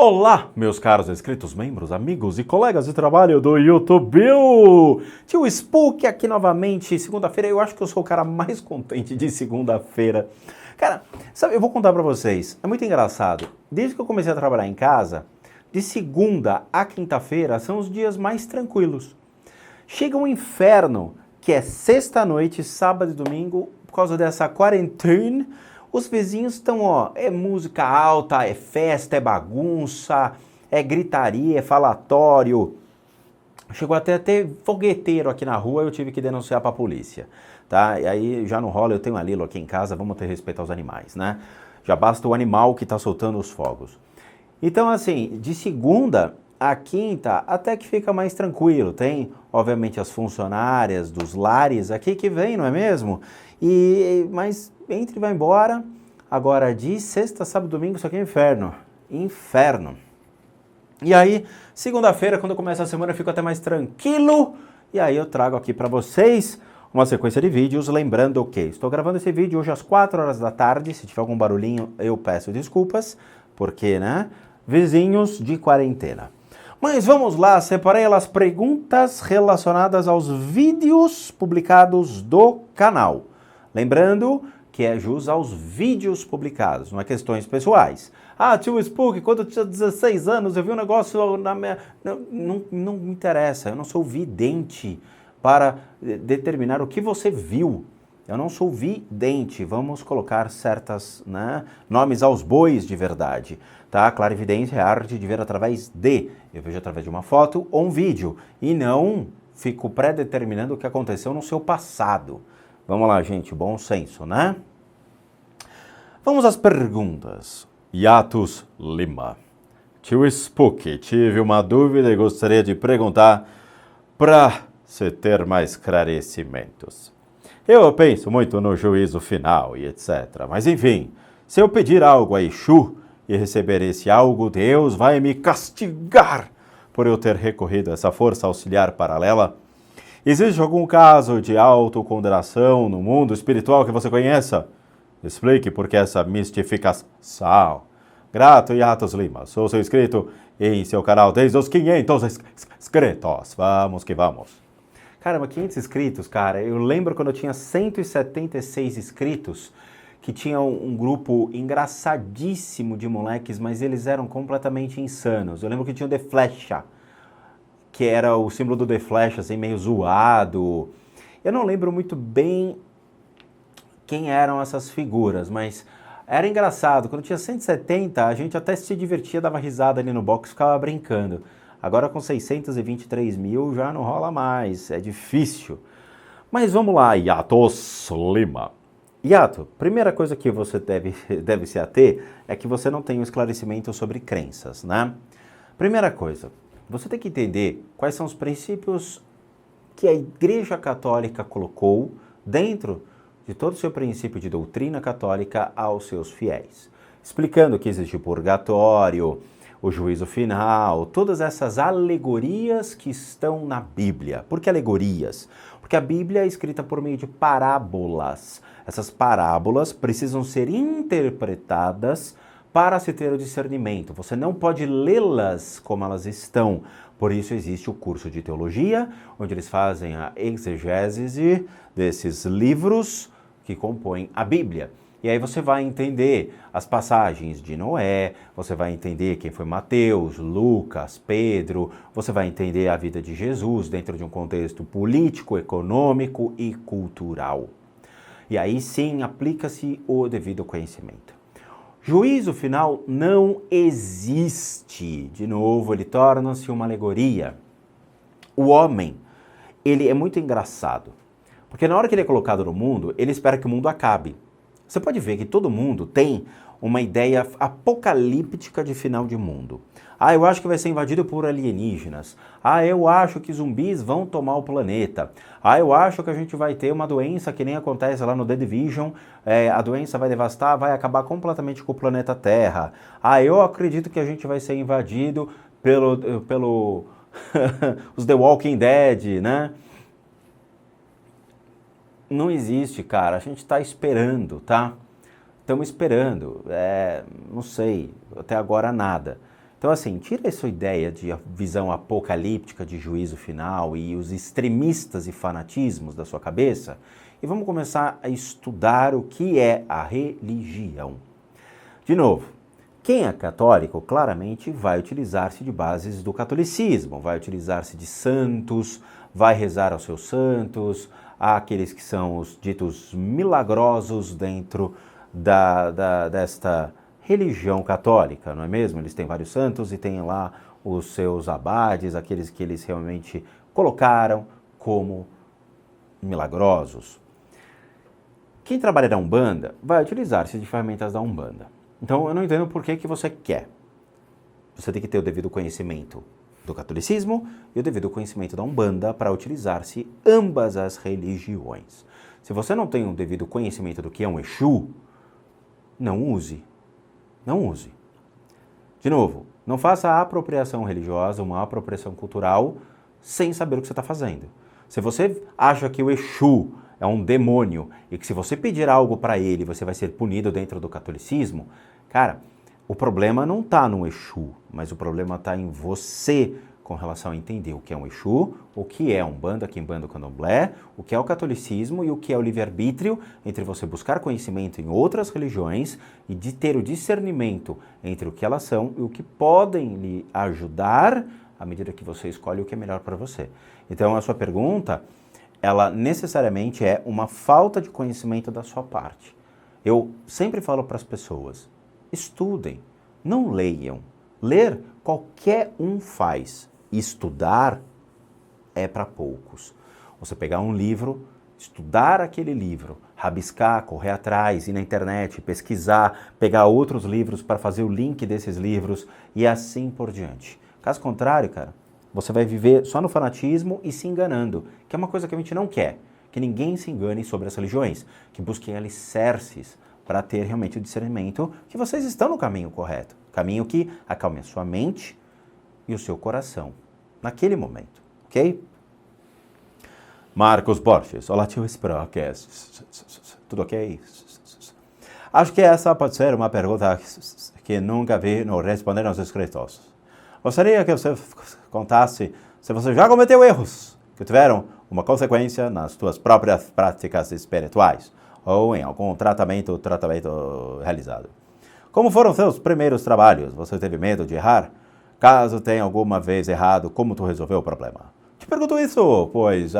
Olá, meus caros inscritos, membros, amigos e colegas de trabalho do YouTube. Tio Spook aqui novamente, segunda-feira. Eu acho que eu sou o cara mais contente de segunda-feira. Cara, sabe, eu vou contar pra vocês, é muito engraçado. Desde que eu comecei a trabalhar em casa, de segunda a quinta-feira são os dias mais tranquilos. Chega um inferno, que é sexta-noite, sábado e domingo, por causa dessa quarentena. Os vizinhos estão, ó, é música alta, é festa, é bagunça, é gritaria, é falatório. Chegou até a ter fogueteiro aqui na rua, eu tive que denunciar pra polícia, tá? E aí já não rola, eu tenho a Lilo aqui em casa, vamos ter respeito aos animais, né? Já basta o animal que tá soltando os fogos. Então, assim, de segunda a quinta até que fica mais tranquilo. Tem, obviamente, as funcionárias dos lares aqui que vêm, não é mesmo? Mas entra e vai embora. Agora, de sexta, sábado, domingo, isso aqui é inferno. Inferno. E aí, segunda-feira, quando começa a semana, eu fico até mais tranquilo. E aí eu trago aqui pra vocês uma sequência de vídeos, lembrando que estou gravando esse vídeo hoje às 4 horas da tarde. Se tiver algum barulhinho, eu peço desculpas, porque, né, vizinhos de quarentena. Mas vamos lá, separei as perguntas relacionadas aos vídeos publicados do canal. Lembrando que é jus aos vídeos publicados, não é questões pessoais. Ah, tio Spook, quando eu tinha 16 anos, eu vi um negócio na minha... Não me interessa, eu não sou vidente para determinar o que você viu. Eu não sou vidente, vamos colocar certas, né, nomes aos bois de verdade, tá? Clarividência é a arte de ver através de, eu vejo através de uma foto ou um vídeo, e não fico pré-determinando o que aconteceu no seu passado. Vamos lá, gente, bom senso, né? Vamos às perguntas. Yatus Lima. Tio Spook, tive uma dúvida e gostaria de perguntar para você ter mais esclarecimentos. Eu penso muito no juízo final e etc. Mas enfim, se eu pedir algo a Exu e receber esse algo, Deus vai me castigar por eu ter recorrido a essa força auxiliar paralela? Existe algum caso de autocondenação no mundo espiritual que você conheça? Explique por que essa mistificação. Grato, Yatus Lima. Sou seu inscrito em seu canal desde os 500 inscritos. Vamos que vamos. Caramba, 500 inscritos, cara. Eu lembro quando eu tinha 176 inscritos, que tinha um grupo engraçadíssimo de moleques, mas eles eram completamente insanos. Eu lembro que tinha o The Flecha, que era o símbolo do The Flecha, assim, meio zoado. Eu não lembro muito bem quem eram essas figuras, mas era engraçado. Quando tinha 170, a gente até se divertia, dava risada ali no box, ficava brincando. Agora com 623 mil já não rola mais, é difícil. Mas vamos lá, Yatus Lima. Yato, primeira coisa que você deve se ater é que você não tem um esclarecimento sobre crenças, né? Primeira coisa, você tem que entender quais são os princípios que a Igreja Católica colocou dentro de todo o seu princípio de doutrina católica aos seus fiéis. Explicando que existe o purgatório, o juízo final, todas essas alegorias que estão na Bíblia. Por que alegorias? Porque a Bíblia é escrita por meio de parábolas. Essas parábolas precisam ser interpretadas para se ter o discernimento. Você não pode lê-las como elas estão. Por isso existe o curso de teologia, onde eles fazem a exegese desses livros que compõem a Bíblia. E aí você vai entender as passagens de Noé, você vai entender quem foi Mateus, Lucas, Pedro, você vai entender a vida de Jesus dentro de um contexto político, econômico e cultural. E aí sim aplica-se o devido conhecimento. Juízo final não existe. De novo, ele torna-se uma alegoria. O homem, ele é muito engraçado, porque na hora que ele é colocado no mundo, ele espera que o mundo acabe. Você pode ver que todo mundo tem uma ideia apocalíptica de final de mundo. Ah, eu acho que vai ser invadido por alienígenas. Ah, eu acho que zumbis vão tomar o planeta. Ah, eu acho que a gente vai ter uma doença que nem acontece lá no The Division. A doença vai devastar, vai acabar completamente com o planeta Terra. Ah, eu acredito que a gente vai ser invadido pelo os The Walking Dead, né? Não existe, cara. A gente está esperando, tá? Estamos esperando. Não sei, até agora nada. Então, assim, tira essa ideia de visão apocalíptica de juízo final e os extremistas e fanatismos da sua cabeça e vamos começar a estudar o que é a religião. De novo, quem é católico claramente vai utilizar-se de bases do catolicismo, vai utilizar-se de santos, vai rezar aos seus santos, àqueles que são os ditos milagrosos dentro desta religião católica, não é mesmo? Eles têm vários santos e têm lá os seus abades, aqueles que eles realmente colocaram como milagrosos. Quem trabalha na Umbanda vai utilizar-se de ferramentas da Umbanda. Então eu não entendo por que você quer. Você tem que ter o devido conhecimento do catolicismo e o devido conhecimento da Umbanda para utilizar-se ambas as religiões. Se você não tem o devido conhecimento do que é um Exu, não use. Não use. De novo, não faça a apropriação religiosa, uma apropriação cultural, sem saber o que você está fazendo. Se você acha que o Exu é um demônio e que se você pedir algo para ele, você vai ser punido dentro do catolicismo, cara, o problema não está no Exu, mas o problema está em você com relação a entender o que é um Exu, o que é Umbanda, Quimbanda, Candomblé, o que é o catolicismo e o que é o livre-arbítrio entre você buscar conhecimento em outras religiões e de ter o discernimento entre o que elas são e o que podem lhe ajudar à medida que você escolhe o que é melhor para você. Então, a sua pergunta, ela necessariamente é uma falta de conhecimento da sua parte. Eu sempre falo para as pessoas, estudem, não leiam. Ler, qualquer um faz. Estudar é para poucos. Você pegar um livro, estudar aquele livro, rabiscar, correr atrás, ir na internet, pesquisar, pegar outros livros para fazer o link desses livros e assim por diante. Caso contrário, cara, você vai viver só no fanatismo e se enganando, que é uma coisa que a gente não quer. Que ninguém se engane sobre as religiões, que busquem alicerces para ter realmente o discernimento que vocês estão no caminho correto. Caminho que acalme a sua mente e o seu coração, naquele momento, ok? Marcos Borges, olá tio Sprocast, tudo ok? Acho que essa pode ser uma pergunta que nunca vi no Responder aos Escritos. Gostaria que você contasse se você já cometeu erros que tiveram uma consequência nas suas próprias práticas espirituais ou em algum tratamento realizado. Como foram seus primeiros trabalhos? Você teve medo de errar? Caso tenha alguma vez errado, como tu resolveu o problema? Te pergunto isso, pois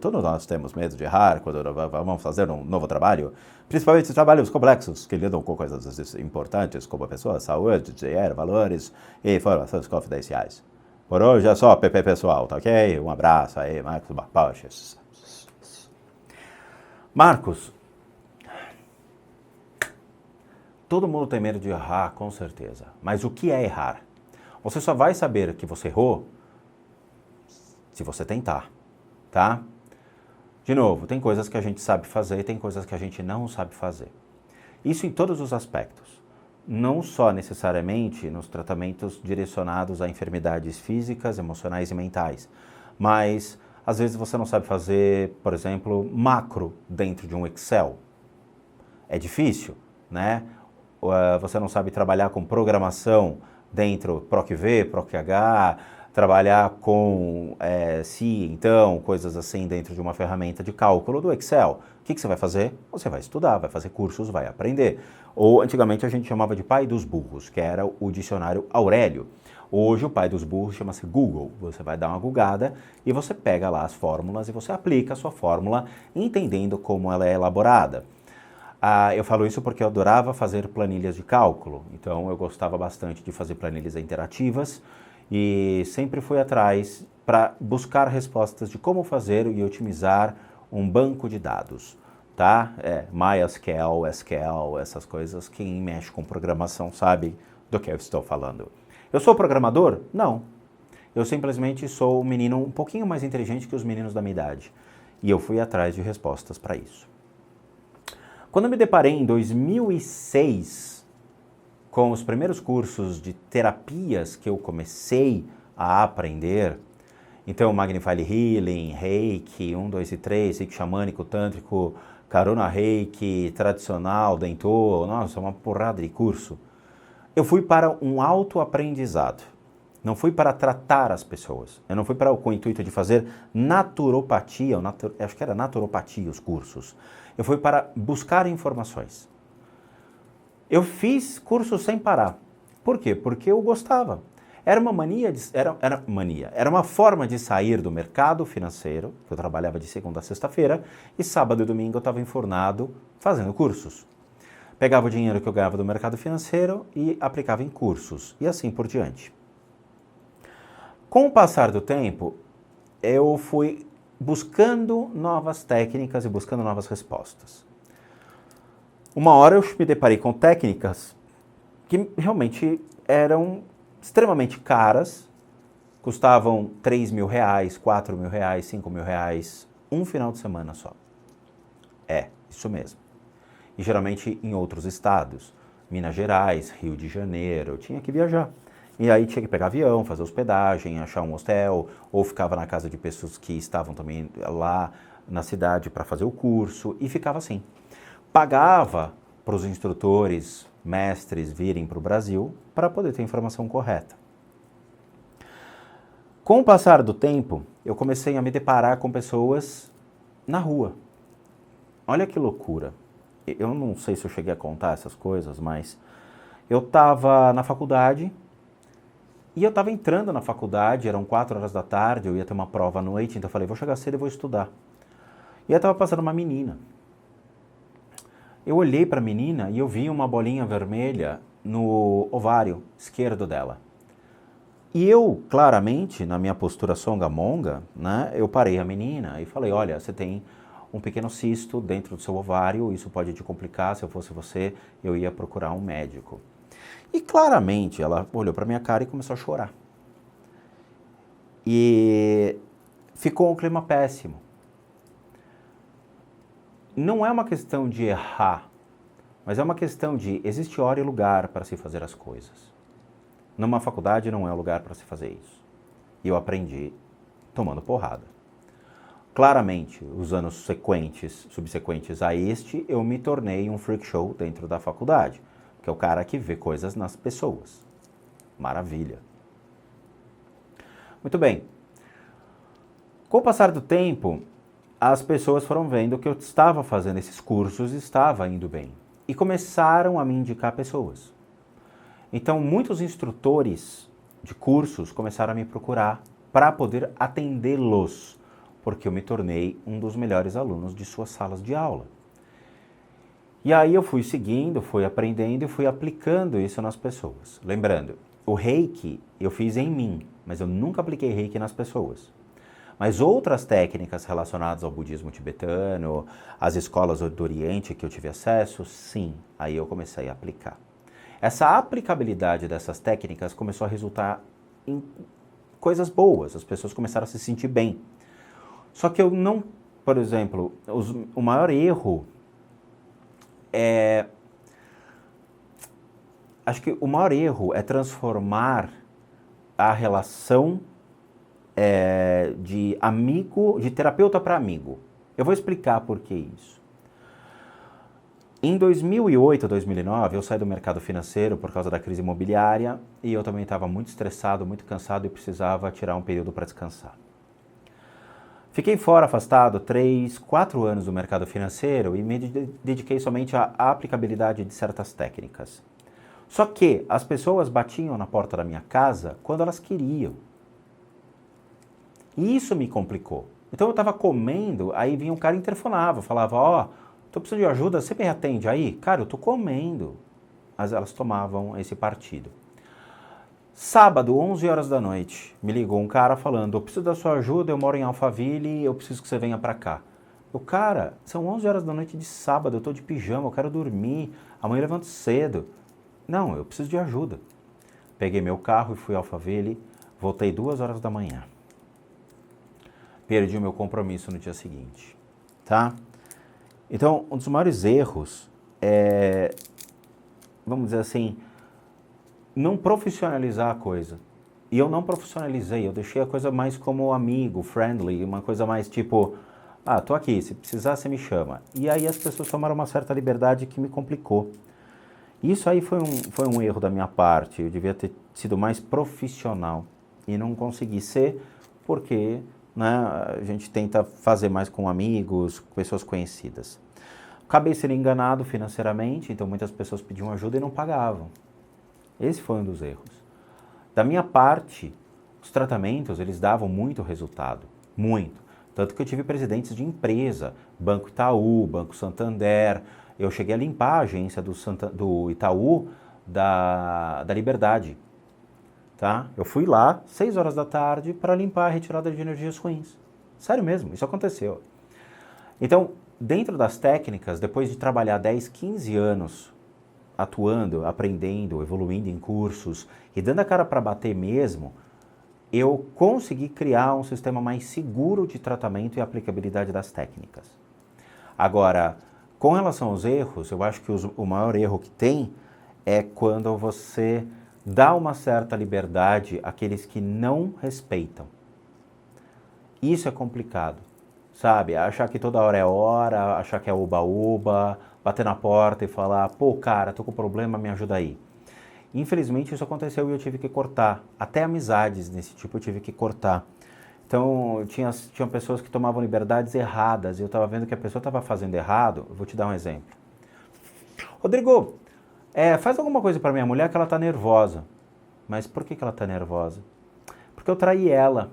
todos nós temos medo de errar quando vamos fazer um novo trabalho, principalmente trabalhos complexos que lidam com coisas importantes como a pessoa, saúde, dinheiro, valores e informações confidenciais. Por hoje é só PP pessoal, tá ok? Um abraço aí, Marcos Borges. Marcos, todo mundo tem medo de errar, com certeza. Mas o que é errar? Você só vai saber que você errou se você tentar, tá? De novo, tem coisas que a gente sabe fazer e tem coisas que a gente não sabe fazer. Isso em todos os aspectos. Não só necessariamente nos tratamentos direcionados a enfermidades físicas, emocionais e mentais, mas às vezes você não sabe fazer, por exemplo, macro dentro de um Excel. É difícil, né? Você não sabe trabalhar com programação dentro PROC-V, PROC-H, trabalhar com SI, então, coisas assim dentro de uma ferramenta de cálculo do Excel. O que você vai fazer? Você vai estudar, vai fazer cursos, vai aprender. Ou antigamente a gente chamava de pai dos burros, que era o dicionário Aurélio. Hoje o pai dos burros chama-se Google. Você vai dar uma googada e você pega lá as fórmulas e você aplica a sua fórmula entendendo como ela é elaborada. Eu falo isso porque eu adorava fazer planilhas de cálculo, então eu gostava bastante de fazer planilhas interativas e sempre fui atrás para buscar respostas de como fazer e otimizar um banco de dados, tá? MySQL, SQL, essas coisas, quem mexe com programação sabe do que eu estou falando. Eu sou programador? Não. Eu simplesmente sou um menino um pouquinho mais inteligente que os meninos da minha idade e eu fui atrás de respostas para isso. Quando eu me deparei em 2006 com os primeiros cursos de terapias que eu comecei a aprender, então Magnify Healing, Reiki, 1, 2 e 3, Reiki xamânico, tântrico, Karuna Reiki, tradicional, Dentô, nossa, uma porrada de curso. eu fui para um autoaprendizado. Não fui para tratar as pessoas. Eu não fui com o intuito de fazer naturopatia, acho que era naturopatia os cursos. Eu fui para buscar informações. Eu fiz cursos sem parar. Por quê? Porque eu gostava. Era uma mania, era uma forma de sair do mercado financeiro, que eu trabalhava de segunda a sexta-feira, e sábado e domingo eu estava enfurnado fazendo cursos. Pegava o dinheiro que eu ganhava do mercado financeiro e aplicava em cursos, e assim por diante. Com o passar do tempo, eu fui buscando novas técnicas e buscando novas respostas. Uma hora eu me deparei com técnicas que realmente eram extremamente caras, custavam R$3.000, R$4.000, R$5.000, um final de semana só. É, isso mesmo. E geralmente em outros estados, Minas Gerais, Rio de Janeiro, eu tinha que viajar. E aí tinha que pegar avião, fazer hospedagem, achar um hostel, ou ficava na casa de pessoas que estavam também lá na cidade para fazer o curso, e ficava assim. Pagava para os instrutores, mestres virem para o Brasil para poder ter a informação correta. Com o passar do tempo, eu comecei a me deparar com pessoas na rua. Olha que loucura. Eu não sei se eu cheguei a contar essas coisas, mas eu estava na faculdade e eu estava entrando na faculdade, eram 4 horas da tarde, eu ia ter uma prova à noite, então eu falei, vou chegar cedo e vou estudar. E aí estava passando uma menina. Eu olhei para a menina e eu vi uma bolinha vermelha no ovário esquerdo dela. E eu, claramente, na minha postura songamonga, né, eu parei a menina e falei, olha, você tem um pequeno cisto dentro do seu ovário, isso pode te complicar, se eu fosse você, eu ia procurar um médico. E claramente ela olhou para minha cara e começou a chorar. E ficou um clima péssimo. Não é uma questão de errar, mas é uma questão de existe hora e lugar para se fazer as coisas. Numa faculdade não é o lugar para se fazer isso. E eu aprendi tomando porrada. Claramente, os anos subsequentes a este, eu me tornei um freak show dentro da faculdade, que é o cara que vê coisas nas pessoas. Maravilha. Muito bem. Com o passar do tempo, as pessoas foram vendo que eu estava fazendo esses cursos e estava indo bem. E começaram a me indicar pessoas. Então, muitos instrutores de cursos começaram a me procurar para poder atendê-los, porque eu me tornei um dos melhores alunos de suas salas de aula. E aí eu fui seguindo, fui aprendendo e fui aplicando isso nas pessoas. Lembrando, o Reiki eu fiz em mim, mas eu nunca apliquei Reiki nas pessoas. Mas outras técnicas relacionadas ao budismo tibetano, às escolas do Oriente que eu tive acesso, sim, aí eu comecei a aplicar. Essa aplicabilidade dessas técnicas começou a resultar em coisas boas, as pessoas começaram a se sentir bem. Só que eu não, por exemplo, o maior erro acho que o maior erro é transformar a relação de amigo, de terapeuta para amigo. Eu vou explicar por que isso. Em 2008, 2009, eu saí do mercado financeiro por causa da crise imobiliária e eu também estava muito estressado, muito cansado e precisava tirar um período para descansar. Fiquei fora, afastado, 3, 4 anos do mercado financeiro e me dediquei somente à aplicabilidade de certas técnicas. Só que as pessoas batiam na porta da minha casa quando elas queriam. E isso me complicou. Então eu estava comendo, aí vinha um cara e interfonava, falava, ó, tô precisando de ajuda, você me atende aí? Cara, eu tô comendo. Mas elas tomavam esse partido. Sábado, 11 horas da noite, me ligou um cara falando, eu preciso da sua ajuda, eu moro em Alphaville, eu preciso que você venha pra cá. Eu, cara, são 11 horas da noite de sábado, eu tô de pijama, eu quero dormir, amanhã eu levanto cedo. Não, eu preciso de ajuda. Peguei meu carro e fui a Alphaville, voltei 2 horas da manhã. Perdi o meu compromisso no dia seguinte, tá? Então, um dos maiores erros é, vamos dizer assim, não profissionalizar a coisa. E eu não profissionalizei, eu deixei a coisa mais como amigo, friendly, uma coisa mais tipo, ah, tô aqui, se precisar você me chama. E aí as pessoas tomaram uma certa liberdade que me complicou. Isso aí foi um erro da minha parte, eu devia ter sido mais profissional e não consegui ser porque, né, a gente tenta fazer mais com amigos, com pessoas conhecidas. Acabei sendo enganado financeiramente, então muitas pessoas pediam ajuda e não pagavam. Esse foi um dos erros. Da minha parte, os tratamentos, eles davam muito resultado, muito. Tanto que eu tive presidentes de empresa, Banco Itaú, Banco Santander. Eu cheguei a limpar a agência do Itaú da Liberdade. Tá? Eu fui lá, 6 horas da tarde, para limpar a retirada de energias ruins. Sério mesmo, isso aconteceu. Então, dentro das técnicas, depois de trabalhar 10, 15 anos atuando, aprendendo, evoluindo em cursos e dando a cara para bater mesmo, eu consegui criar um sistema mais seguro de tratamento e aplicabilidade das técnicas. Agora, com relação aos erros, eu acho que o maior erro que tem é quando você dá uma certa liberdade àqueles que não respeitam. Isso é complicado, sabe? Achar que toda hora é hora, achar que é oba-oba, bater na porta e falar, pô, cara, tô com problema, me ajuda aí. Infelizmente isso aconteceu e eu tive que cortar. Até amizades desse tipo eu tive que cortar. Então, tinha pessoas que tomavam liberdades erradas e eu estava vendo que a pessoa estava fazendo errado. Eu vou te dar um exemplo. Rodrigo, faz alguma coisa para minha mulher que ela está nervosa. Mas por que ela está nervosa? Porque eu traí ela.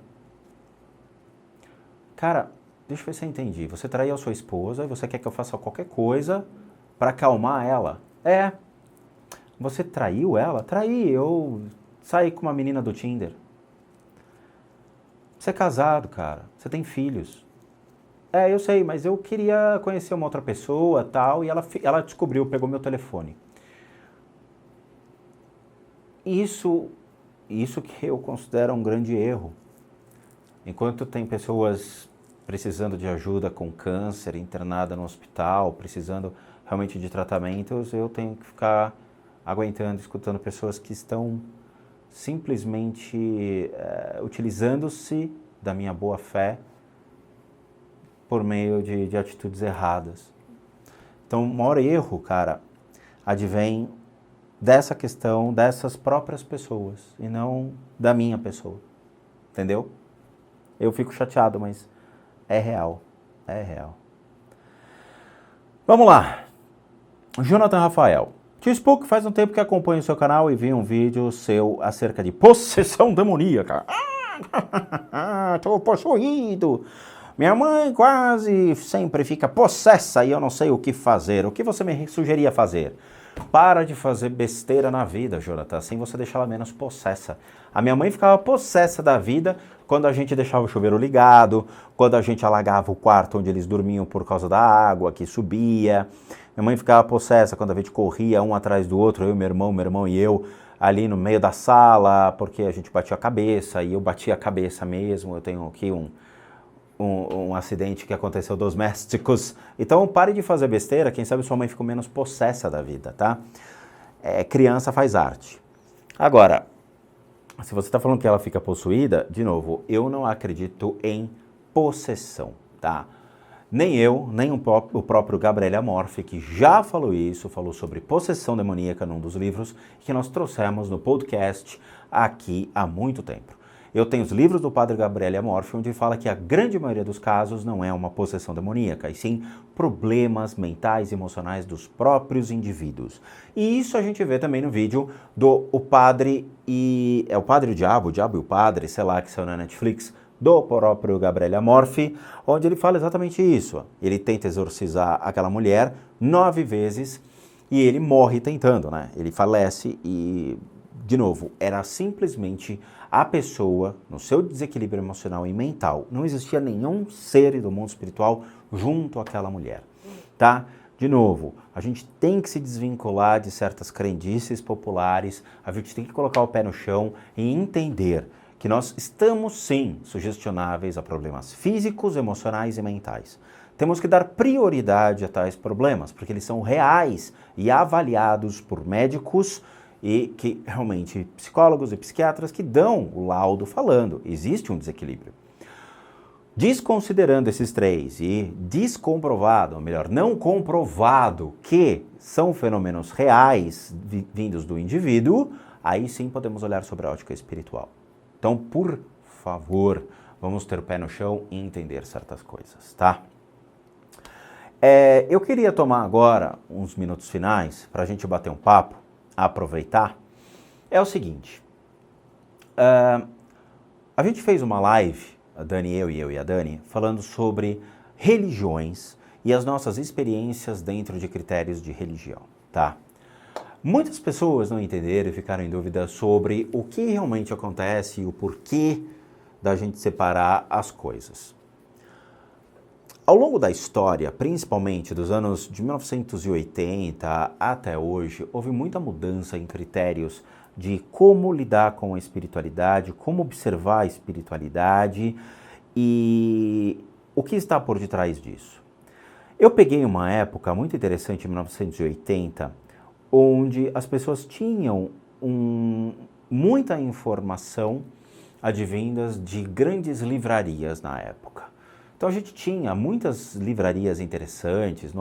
Cara, deixa eu ver se eu entendi. Você traiu a sua esposa e você quer que eu faça qualquer coisa para acalmar ela? Você traiu ela? Traí, eu saí com uma menina do Tinder. Você é casado, cara. Você tem filhos. Eu sei, mas eu queria conhecer uma outra pessoa, tal, e ela descobriu, pegou meu telefone. Isso que eu considero um grande erro. Enquanto tem pessoas precisando de ajuda com câncer, internada no hospital, precisando realmente de tratamentos, eu tenho que ficar aguentando, escutando pessoas que estão simplesmente utilizando-se da minha boa fé por meio de atitudes erradas. Então, o maior erro, cara, advém dessa questão dessas próprias pessoas e não da minha pessoa, entendeu? Eu fico chateado, mas é real, é real. Vamos lá, Jonathan Rafael. Tio Spook, faz um tempo que acompanho o seu canal e vi um vídeo seu acerca de possessão demoníaca. Tô possuído. Minha mãe quase sempre fica possessa e eu não sei o que fazer. O que você me sugeria fazer? Para de fazer besteira na vida, Jonathan, assim você deixa ela menos possessa. A minha mãe ficava possessa da vida quando a gente deixava o chuveiro ligado, quando a gente alagava o quarto onde eles dormiam por causa da água que subia. Minha mãe ficava possessa quando a gente corria um atrás do outro, eu e meu irmão e eu, ali no meio da sala, porque a gente batia a cabeça, e eu batia a cabeça mesmo. Eu tenho aqui um acidente que aconteceu domésticos. Então pare de fazer besteira, quem sabe sua mãe ficou menos possessa da vida, tá? Criança faz arte. Agora, se você está falando que ela fica possuída, de novo, eu não acredito em possessão, tá? Nem eu, nem o próprio Gabriele Amorfi, que já falou isso, falou sobre possessão demoníaca num dos livros que nós trouxemos no podcast aqui há muito tempo. Eu tenho os livros do padre Gabriele Amorfi, onde fala que a grande maioria dos casos não é uma possessão demoníaca, e sim problemas mentais e emocionais dos próprios indivíduos. E isso a gente vê também no vídeo do o Padre e... o Padre e o Diabo e o Padre, sei lá, que saiu na Netflix, do próprio Gabriele Amorfi, onde ele fala exatamente isso. Ele tenta exorcizar aquela mulher 9 vezes e ele morre tentando, né? Ele falece e, de novo, era simplesmente a pessoa no seu desequilíbrio emocional e mental. Não existia nenhum ser do mundo espiritual junto àquela mulher, tá? De novo, a gente tem que se desvincular de certas crendices populares, a gente tem que colocar o pé no chão e entender que nós estamos, sim, sugestionáveis a problemas físicos, emocionais e mentais. Temos que dar prioridade a tais problemas, porque eles são reais e avaliados por médicos e que realmente psicólogos e psiquiatras que dão o laudo falando. Existe um desequilíbrio. Desconsiderando esses três e descomprovado, ou melhor, não comprovado que são fenômenos reais vindos do indivíduo, aí sim podemos olhar sobre a ótica espiritual. Então, por favor, vamos ter o pé no chão e entender certas coisas, tá? Eu queria tomar agora uns minutos finais para a gente bater um papo, aproveitar. É o seguinte, a gente fez uma live, a Dani, eu e a Dani, falando sobre religiões e as nossas experiências dentro de critérios de religião, tá? Muitas pessoas não entenderam e ficaram em dúvida sobre o que realmente acontece e o porquê da gente separar as coisas. Ao longo da história, principalmente dos anos de 1980 até hoje, houve muita mudança em critérios de como lidar com a espiritualidade, como observar a espiritualidade e o que está por detrás disso. Eu peguei uma época muito interessante, em 1980, onde as pessoas tinham muita informação advindas de grandes livrarias na época. Então a gente tinha muitas livrarias interessantes,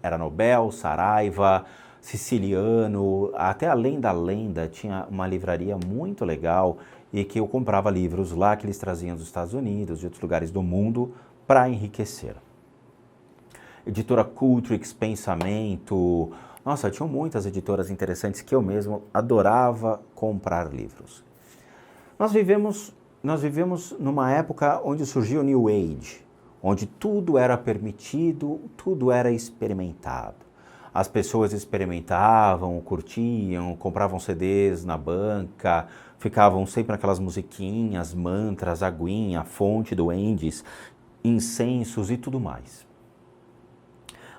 era Nobel, Saraiva, Siciliano, até Além da Lenda tinha uma livraria muito legal e que eu comprava livros lá que eles traziam dos Estados Unidos e outros lugares do mundo para enriquecer. Editora Cultrix, Pensamento, nossa, tinham muitas editoras interessantes que eu mesmo adorava comprar livros. Nós vivemos numa época onde surgiu o New Age, onde tudo era permitido, tudo era experimentado. As pessoas experimentavam, curtiam, compravam CDs na banca, ficavam sempre naquelas musiquinhas, mantras, aguinha, fonte, duendes, incensos e tudo mais.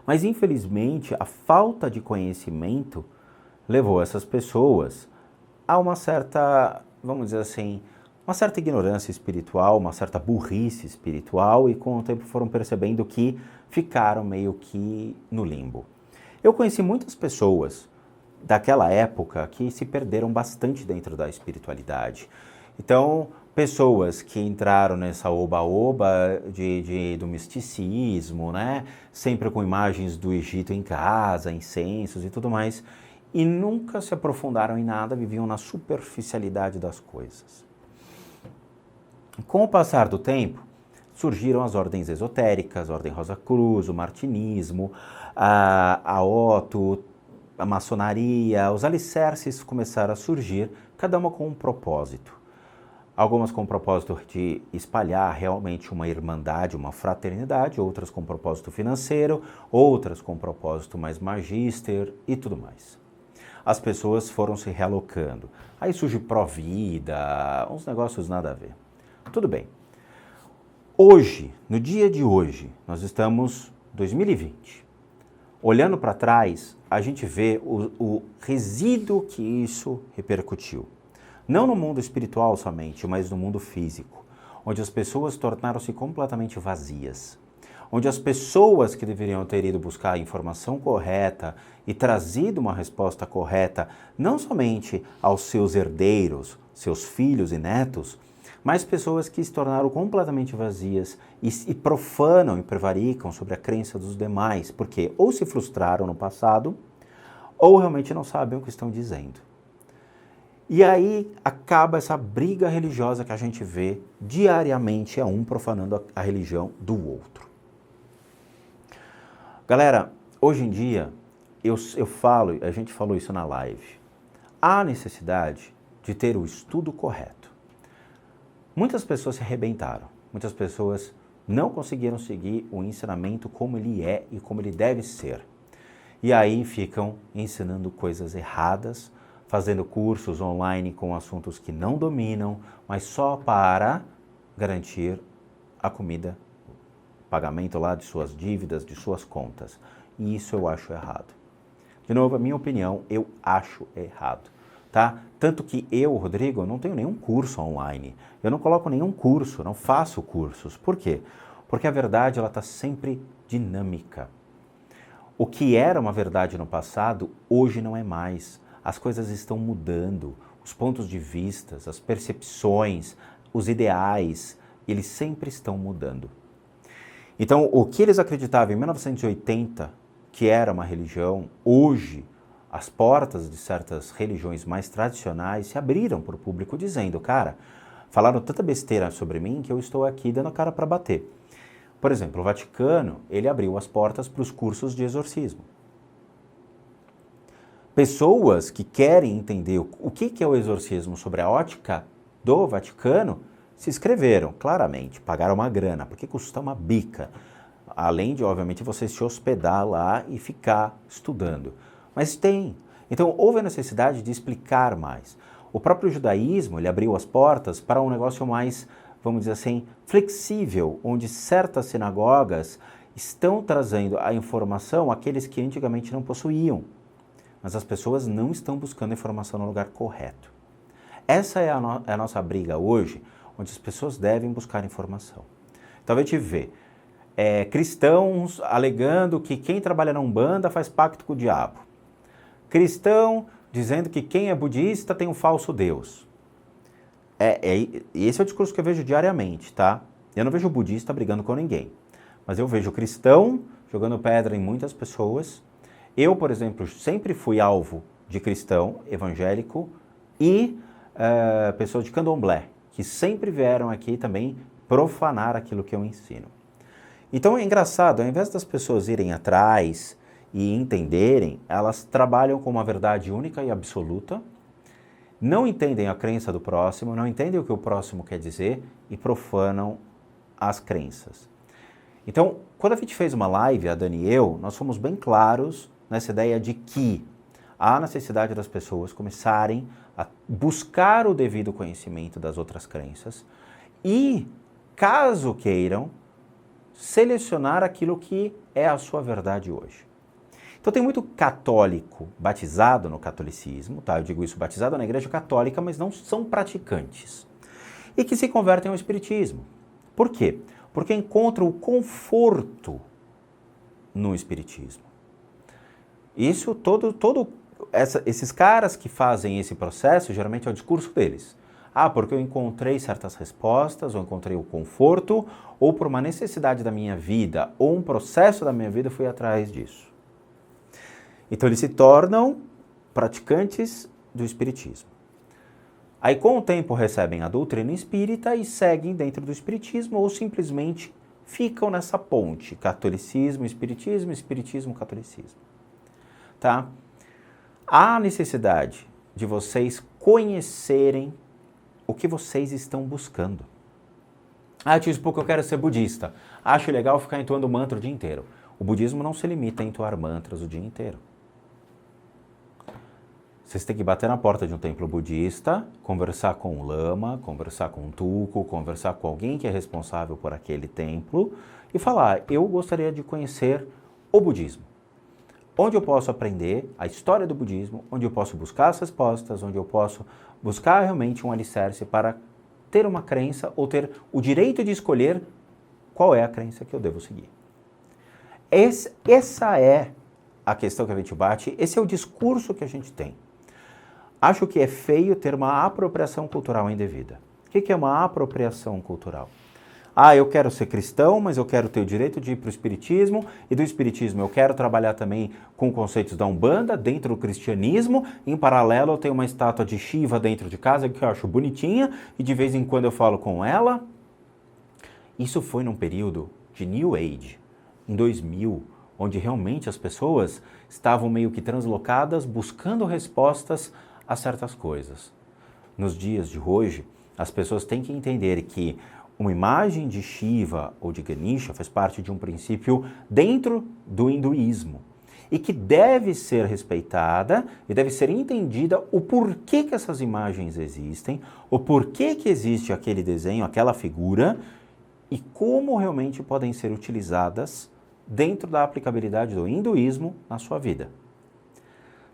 Mas, infelizmente, a falta de conhecimento levou essas pessoas a uma certa, vamos dizer assim, uma certa ignorância espiritual, uma certa burrice espiritual e com o tempo foram percebendo que ficaram meio que no limbo. Eu conheci muitas pessoas daquela época que se perderam bastante dentro da espiritualidade. Então, pessoas que entraram nessa oba-oba do misticismo, né? Sempre com imagens do Egito em casa, incensos e tudo mais, e nunca se aprofundaram em nada, viviam na superficialidade das coisas. Com o passar do tempo, surgiram as ordens esotéricas, a Ordem Rosa Cruz, o martinismo, a Otto, a maçonaria, os alicerces começaram a surgir, cada uma com um propósito. Algumas com o propósito de espalhar realmente uma irmandade, uma fraternidade, outras com propósito financeiro, outras com propósito mais magíster e tudo mais. As pessoas foram se realocando. Aí surge pró-vida, uns negócios nada a ver. Tudo bem. Hoje, no dia de hoje, nós estamos em 2020. Olhando para trás, a gente vê o resíduo que isso repercutiu. Não no mundo espiritual somente, mas no mundo físico, onde as pessoas tornaram-se completamente vazias. Onde as pessoas que deveriam ter ido buscar a informação correta e trazido uma resposta correta, não somente aos seus herdeiros, seus filhos e netos, mas pessoas que se tornaram completamente vazias e profanam e prevaricam sobre a crença dos demais, porque ou se frustraram no passado, ou realmente não sabem o que estão dizendo. E aí acaba essa briga religiosa que a gente vê diariamente, um profanando a religião do outro. Galera, hoje em dia, a gente falou isso na live, há necessidade de ter o estudo correto. Muitas pessoas se arrebentaram, muitas pessoas não conseguiram seguir o ensinamento como ele é e como ele deve ser. E aí ficam ensinando coisas erradas, fazendo cursos online com assuntos que não dominam, mas só para garantir a comida, pagamento lá de suas dívidas, de suas contas. E isso eu acho errado. De novo, a minha opinião, eu acho errado. Tá? Tanto que eu, Rodrigo, não tenho nenhum curso online. Eu não coloco nenhum curso, não faço cursos. Por quê? Porque a verdade ela está sempre dinâmica. O que era uma verdade no passado, hoje não é mais. As coisas estão mudando. Os pontos de vista, as percepções, os ideais eles sempre estão mudando. Então, o que eles acreditavam em 1980, que era uma religião, hoje as portas de certas religiões mais tradicionais se abriram para o público dizendo, cara, falaram tanta besteira sobre mim que eu estou aqui dando a cara para bater. Por exemplo, o Vaticano, ele abriu as portas para os cursos de exorcismo. Pessoas que querem entender o que é o exorcismo sobre a ótica do Vaticano, se inscreveram, claramente, pagaram uma grana, porque custa uma bica. Além de, obviamente, você se hospedar lá e ficar estudando. Mas tem. Então, houve a necessidade de explicar mais. O próprio judaísmo, ele abriu as portas para um negócio mais, vamos dizer assim, flexível, onde certas sinagogas estão trazendo a informação àqueles que antigamente não possuíam. Mas as pessoas não estão buscando a informação no lugar correto. Essa é a nossa briga hoje, onde as pessoas devem buscar informação. Então a gente vê cristãos alegando que quem trabalha na Umbanda faz pacto com o diabo. Cristão dizendo que quem é budista tem um falso Deus. Esse é o discurso que eu vejo diariamente, tá? Eu não vejo budista brigando com ninguém, mas eu vejo cristão jogando pedra em muitas pessoas. Eu, por exemplo, sempre fui alvo de cristão evangélico e pessoas de candomblé, que sempre vieram aqui também profanar aquilo que eu ensino. Então é engraçado, ao invés das pessoas irem atrás e entenderem, elas trabalham com uma verdade única e absoluta, não entendem a crença do próximo, não entendem o que o próximo quer dizer e profanam as crenças. Então, quando a gente fez uma live, a Dani e eu, nós fomos bem claros nessa ideia de que há necessidade das pessoas começarem a buscar o devido conhecimento das outras crenças e, caso queiram, selecionar aquilo que é a sua verdade hoje. Então tem muito católico batizado no catolicismo, tá? Eu digo isso, batizado na igreja católica, mas não são praticantes. E que se convertem ao espiritismo. Por quê? Porque encontram o conforto no espiritismo. Isso, esses caras que fazem esse processo, geralmente é o discurso deles. Ah, porque eu encontrei certas respostas, ou encontrei o conforto, ou por uma necessidade da minha vida, ou um processo da minha vida, fui atrás disso. Então eles se tornam praticantes do espiritismo. Aí com o tempo recebem a doutrina espírita e seguem dentro do espiritismo, ou simplesmente ficam nessa ponte, catolicismo, espiritismo, espiritismo, catolicismo. Tá? Há necessidade de vocês conhecerem o que vocês estão buscando. Ah, tio, porque eu quero ser budista. Acho legal ficar entoando mantra o dia inteiro. O budismo não se limita a entoar mantras o dia inteiro. Vocês têm que bater na porta de um templo budista, conversar com o lama, conversar com um tulku, conversar com alguém que é responsável por aquele templo e falar, eu gostaria de conhecer o budismo. Onde eu posso aprender a história do budismo, onde eu posso buscar as respostas, onde eu posso buscar realmente um alicerce para ter uma crença ou ter o direito de escolher qual é a crença que eu devo seguir. Essa é a questão que a gente bate, esse é o discurso que a gente tem. Acho que é feio ter uma apropriação cultural indevida. O que é uma apropriação cultural? Ah, eu quero ser cristão, mas eu quero ter o direito de ir para o espiritismo, e do espiritismo eu quero trabalhar também com conceitos da Umbanda, dentro do cristianismo. Em paralelo, eu tenho uma estátua de Shiva dentro de casa, que eu acho bonitinha, e de vez em quando eu falo com ela. Isso foi num período de New Age, em 2000, onde realmente as pessoas estavam meio que translocadas, buscando respostas a certas coisas. Nos dias de hoje, as pessoas têm que entender que uma imagem de Shiva ou de Ganesha faz parte de um princípio dentro do hinduísmo e que deve ser respeitada e deve ser entendida o porquê que essas imagens existem, o porquê que existe aquele desenho, aquela figura e como realmente podem ser utilizadas dentro da aplicabilidade do hinduísmo na sua vida.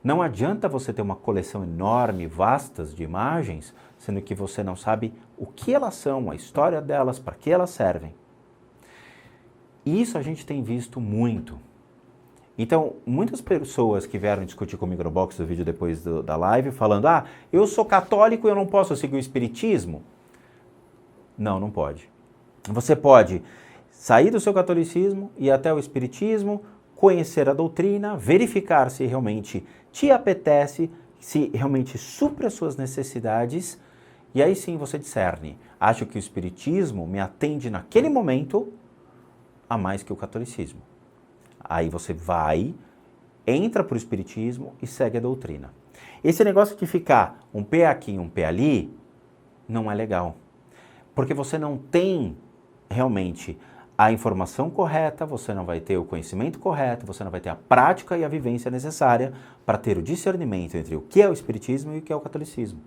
Não adianta você ter uma coleção enorme, vastas de imagens, sendo que você não sabe o que elas são, a história delas, para que elas servem. Isso a gente tem visto muito. Então, muitas pessoas que vieram discutir comigo no box do vídeo depois da live, falando, ah, eu sou católico e eu não posso seguir o espiritismo. Não, não pode. Você pode sair do seu catolicismo, ir até o espiritismo, conhecer a doutrina, verificar se realmente te apetece, se realmente supre as suas necessidades, e aí sim você discerne. Acho que o espiritismo me atende naquele momento a mais que o catolicismo. Aí você vai, entra para o espiritismo e segue a doutrina. Esse negócio de ficar um pé aqui e um pé ali, não é legal. Porque você não tem realmente a informação correta, você não vai ter o conhecimento correto, você não vai ter a prática e a vivência necessária para ter o discernimento entre o que é o espiritismo e o que é o catolicismo.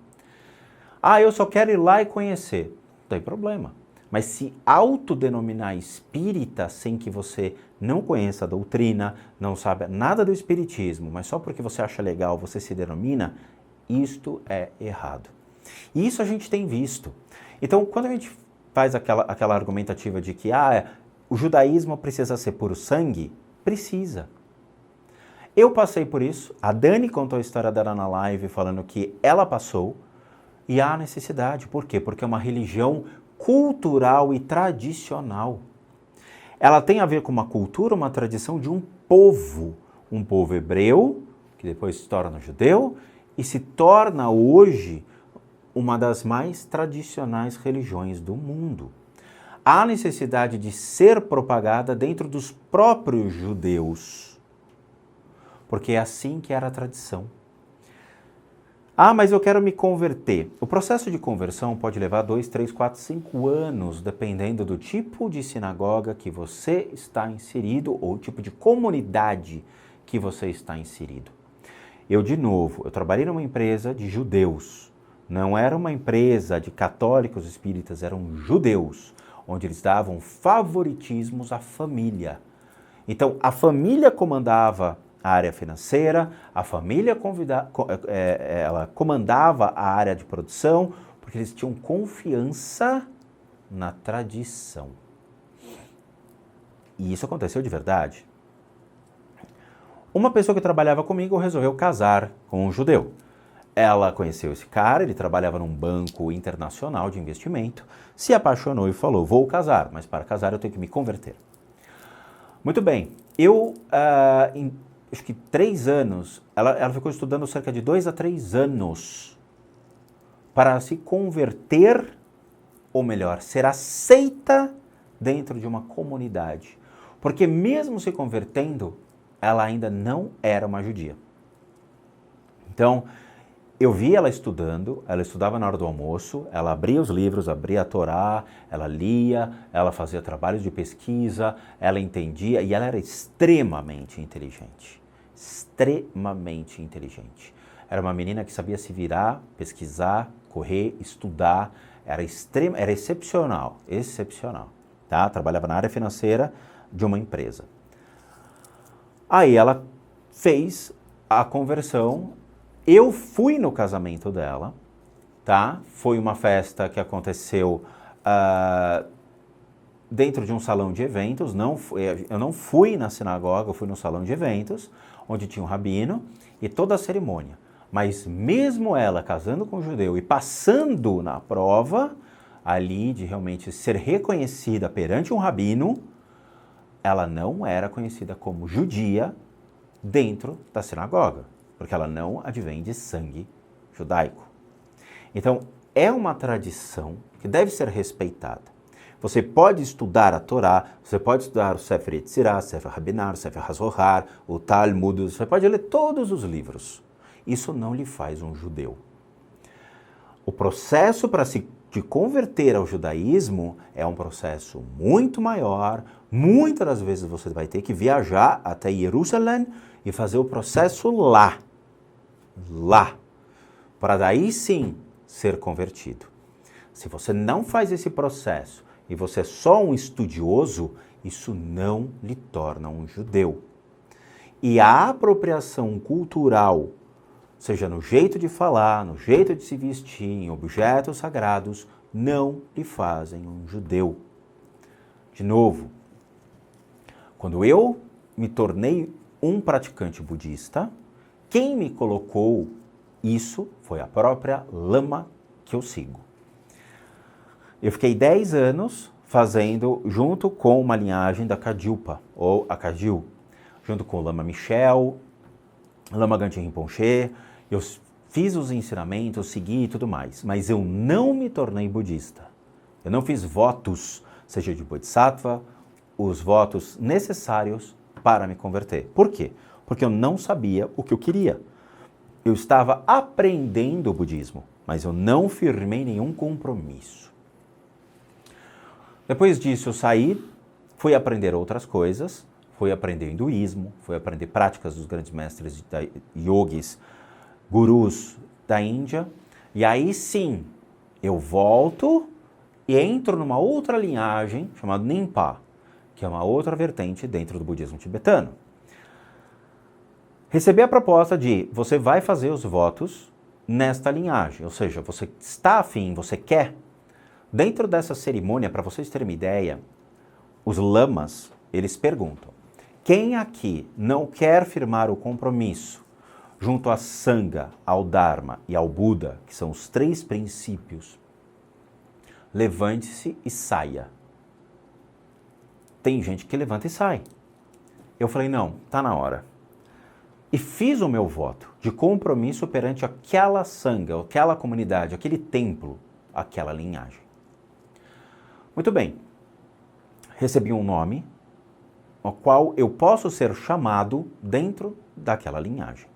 Ah, eu só quero ir lá e conhecer. Não tem problema. Mas se autodenominar espírita sem que você não conheça a doutrina, não sabe nada do espiritismo, mas só porque você acha legal você se denomina, isto é errado. E isso a gente tem visto. Então, quando a gente faz aquela argumentativa de que o judaísmo precisa ser puro sangue, precisa. Eu passei por isso, a Dani contou a história dela na live falando que ela passou, e há necessidade. Por quê? Porque é uma religião cultural e tradicional. Ela tem a ver com uma cultura, uma tradição de um povo hebreu, que depois se torna judeu, e se torna hoje uma das mais tradicionais religiões do mundo. Há necessidade de ser propagada dentro dos próprios judeus, porque é assim que era a tradição. Ah, mas eu quero me converter. O processo de conversão pode levar 2, 3, 4, 5 anos, dependendo do tipo de sinagoga que você está inserido ou o tipo de comunidade que você está inserido. Eu trabalhei numa empresa de judeus. Não era uma empresa de católicos espíritas, eram judeus, onde eles davam favoritismos à família. Então, a família comandava a área financeira, a família ela comandava a área de produção, porque eles tinham confiança na tradição. E isso aconteceu de verdade. Uma pessoa que trabalhava comigo resolveu casar com um judeu. Ela conheceu esse cara, ele trabalhava num banco internacional de investimento, se apaixonou e falou, vou casar, mas para casar eu tenho que me converter. Muito bem, acho que 3 anos, ela ficou estudando cerca de 2 a 3 anos para se converter, ou melhor, ser aceita dentro de uma comunidade. Porque mesmo se convertendo, ela ainda não era uma judia. Então, eu vi ela estudando, ela estudava na hora do almoço, ela abria os livros, abria a Torá, ela lia, ela fazia trabalhos de pesquisa, ela entendia e ela era extremamente inteligente. Extremamente inteligente. Era uma menina que sabia se virar, pesquisar, correr, estudar, era excepcional, tá? Trabalhava na área financeira de uma empresa. Aí ela fez a conversão. Eu fui no casamento dela, tá? Foi uma festa que aconteceu dentro de um salão de eventos. Eu não fui na sinagoga, eu fui no salão de eventos, onde tinha um rabino e toda a cerimônia. Mas mesmo ela casando com um judeu e passando na prova ali de realmente ser reconhecida perante um rabino, ela não era conhecida como judia dentro da sinagoga, porque ela não advém de sangue judaico. Então, é uma tradição que deve ser respeitada. Você pode estudar a Torá, você pode estudar o Sefer Yetzirah, o Sefer Rabinar, o Sefer Hazohar, o Talmud, você pode ler todos os livros. Isso não lhe faz um judeu. O processo para se converter ao judaísmo é um processo muito maior. Muitas das vezes você vai ter que viajar até Jerusalém e fazer o processo lá, para daí sim ser convertido. Se você não faz esse processo e você é só um estudioso, isso não lhe torna um judeu. E a apropriação cultural, seja no jeito de falar, no jeito de se vestir, em objetos sagrados, não lhe fazem um judeu. De novo, quando eu me tornei um praticante budista, quem me colocou isso foi a própria lama que eu sigo. Eu fiquei 10 anos fazendo junto com uma linhagem da Kadilpa, ou a Kagyu, junto com o Lama Michel, Lama Gangchen Rinpoche. Eu fiz os ensinamentos, segui e tudo mais, mas eu não me tornei budista. Eu não fiz votos, seja de Bodhisattva, os votos necessários para me converter. Por quê? Porque eu não sabia o que eu queria. Eu estava aprendendo o budismo, mas eu não firmei nenhum compromisso. Depois disso eu saí, fui aprender outras coisas, fui aprender hinduísmo, fui aprender práticas dos grandes mestres yogis, gurus da Índia, e aí sim, eu volto e entro numa outra linhagem chamada Nimpa, que é uma outra vertente dentro do budismo tibetano. Recebi a proposta de você vai fazer os votos nesta linhagem, ou seja, você está afim, você quer. Dentro dessa cerimônia, para vocês terem uma ideia, os lamas, eles perguntam, quem aqui não quer firmar o compromisso junto à Sangha, ao Dharma e ao Buda, que são os 3 princípios, levante-se e saia. Tem gente que levanta e sai. Eu falei, não, tá na hora. E fiz o meu voto de compromisso perante aquela Sangha, aquela comunidade, aquele templo, aquela linhagem. Muito bem. Recebi um nome, ao qual eu posso ser chamado dentro daquela linhagem.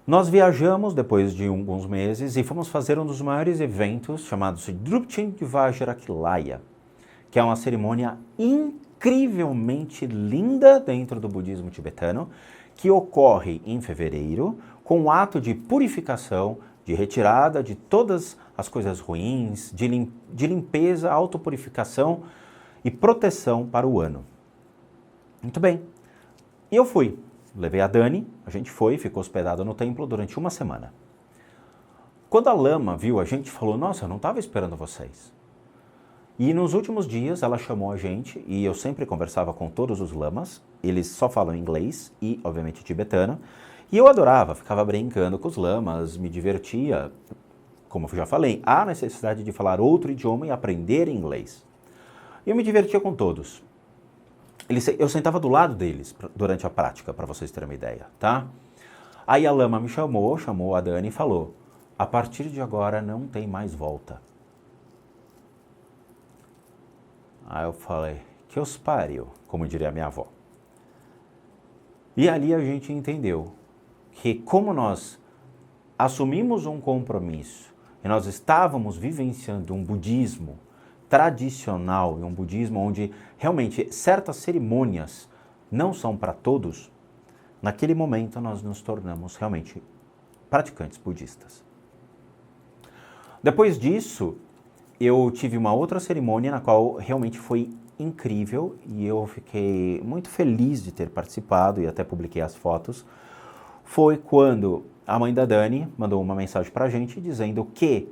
Nós viajamos depois de alguns meses e fomos fazer um dos maiores eventos chamados Drupchen Vajrakilaya, que é uma cerimônia incrivelmente linda dentro do budismo tibetano, que ocorre em fevereiro, com um ato de purificação, de retirada de todas as coisas ruins, de limpeza, autopurificação e proteção para o ano. Muito bem. E eu fui. Levei a Dani, a gente foi, ficou hospedado no templo durante uma semana. Quando a lama viu a gente, falou, nossa, eu não estava esperando vocês. E nos últimos dias ela chamou a gente, e eu sempre conversava com todos os lamas, eles só falam inglês e, obviamente, tibetano, e eu adorava, ficava brincando com os lamas, me divertia. Como eu já falei, há necessidade de falar outro idioma e aprender inglês. E eu me divertia com todos. Eu sentava do lado deles durante a prática, para vocês terem uma ideia, tá? Aí a lama me chamou a Dani e falou, a partir de agora não tem mais volta. Aí eu falei, que os pariu, como diria a minha avó. E ali a gente entendeu que como nós assumimos um compromisso e nós estávamos vivenciando um budismo tradicional, e um budismo onde realmente certas cerimônias não são para todos, naquele momento nós nos tornamos realmente praticantes budistas. Depois disso, eu tive uma outra cerimônia na qual realmente foi incrível e eu fiquei muito feliz de ter participado e até publiquei as fotos. Foi quando a mãe da Dani mandou uma mensagem para a gente dizendo que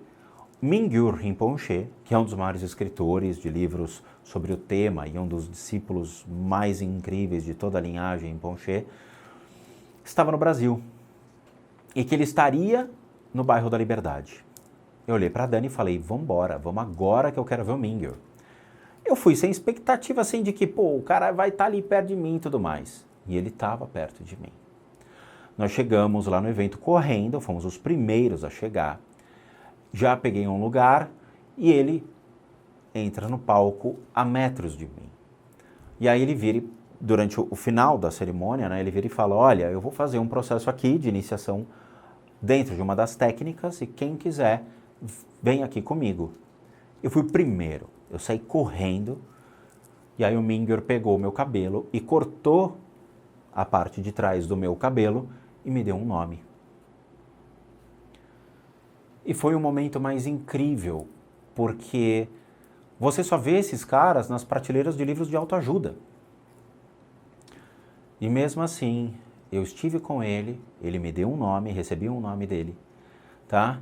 Mingyur Rinpoche, que é um dos maiores escritores de livros sobre o tema e um dos discípulos mais incríveis de toda a linhagem Rinpoche, estava no Brasil e que ele estaria no bairro da Liberdade. Eu olhei para a Dani e falei, vamos agora que eu quero ver o Mingyur. Eu fui sem expectativa, assim, de que, pô, o cara vai estar ali perto de mim e tudo mais. E ele estava perto de mim. Nós chegamos lá no evento correndo, fomos os primeiros a chegar. Já peguei um lugar e ele entra no palco a metros de mim. E aí ele vira, durante o final da cerimônia, né, ele vira e fala, olha, eu vou fazer um processo aqui de iniciação dentro de uma das técnicas e quem quiser, vem aqui comigo. Eu fui o primeiro, eu saí correndo e aí o Mingyur pegou o meu cabelo e cortou a parte de trás do meu cabelo e me deu um nome. E foi o momento mais incrível, porque você só vê esses caras nas prateleiras de livros de autoajuda. E mesmo assim, eu estive com ele, ele me deu um nome, recebi um nome dele, tá?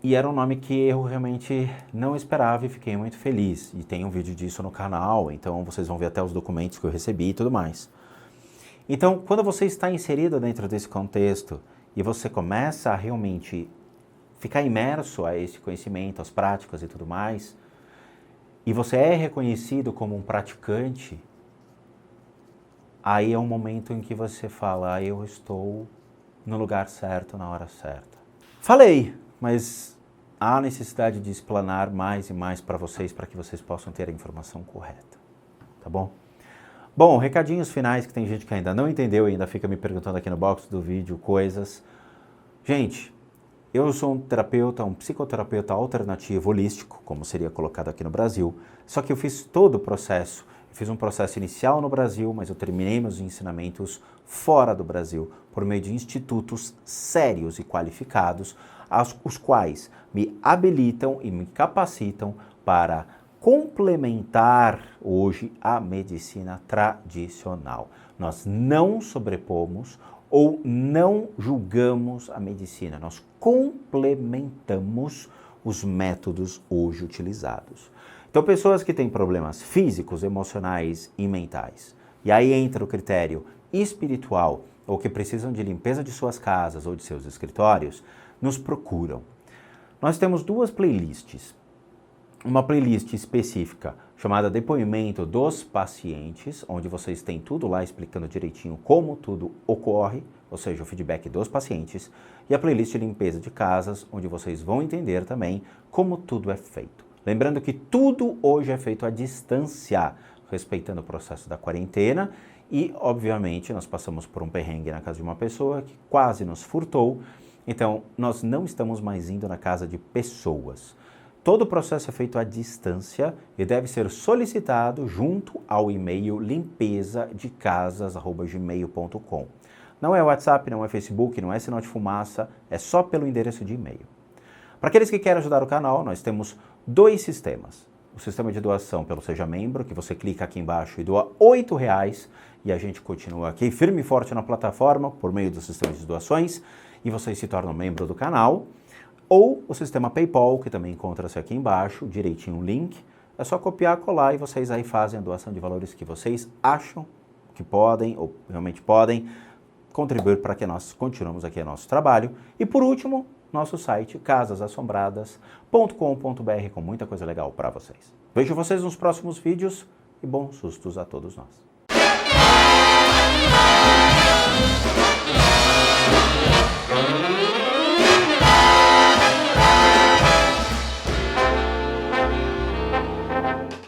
E era um nome que eu realmente não esperava e fiquei muito feliz. E tem um vídeo disso no canal, então vocês vão ver até os documentos que eu recebi e tudo mais. Então, quando você está inserido dentro desse contexto e você começa a realmente ficar imerso a esse conhecimento, às práticas e tudo mais, e você é reconhecido como um praticante, aí é um momento em que você fala, eu estou no lugar certo, na hora certa. Falei, mas há necessidade de explanar mais e mais para vocês, para que vocês possam ter a informação correta, tá bom? Bom, recadinhos finais, que tem gente que ainda não entendeu e ainda fica me perguntando aqui no box do vídeo coisas. Gente, eu sou um terapeuta, um psicoterapeuta alternativo holístico, como seria colocado aqui no Brasil, só que eu fiz todo o processo. Eu fiz um processo inicial no Brasil, mas eu terminei meus ensinamentos fora do Brasil, por meio de institutos sérios e qualificados, os quais me habilitam e me capacitam para complementar hoje a medicina tradicional. Nós não sobrepomos ou não julgamos a medicina, nós complementamos os métodos hoje utilizados. Então, pessoas que têm problemas físicos, emocionais e mentais, e aí entra o critério espiritual, ou que precisam de limpeza de suas casas ou de seus escritórios, nos procuram. Nós temos duas playlists. Uma playlist específica chamada Depoimento dos Pacientes, onde vocês têm tudo lá explicando direitinho como tudo ocorre, ou seja, o feedback dos pacientes, e a playlist Limpeza de Casas, onde vocês vão entender também como tudo é feito. Lembrando que tudo hoje é feito à distância, respeitando o processo da quarentena e, obviamente, nós passamos por um perrengue na casa de uma pessoa que quase nos furtou, então nós não estamos mais indo na casa de pessoas. Todo o processo é feito à distância e deve ser solicitado junto ao e-mail limpezadecasas@gmail.com. Não é WhatsApp, não é Facebook, não é sinal de fumaça, é só pelo endereço de e-mail. Para aqueles que querem ajudar o canal, nós temos dois sistemas. O sistema de doação pelo Seja Membro, que você clica aqui embaixo e doa R$8 e a gente continua aqui firme e forte na plataforma por meio do sistema de doações e vocês se tornam membro do canal. Ou o sistema PayPal, que também encontra-se aqui embaixo, direitinho o link. É só copiar, colar e vocês aí fazem a doação de valores que vocês acham que podem ou realmente podem contribuir para que nós continuemos aqui o nosso trabalho. E por último, nosso site casasassombradas.com.br com muita coisa legal para vocês. Vejo vocês nos próximos vídeos e bons sustos a todos nós.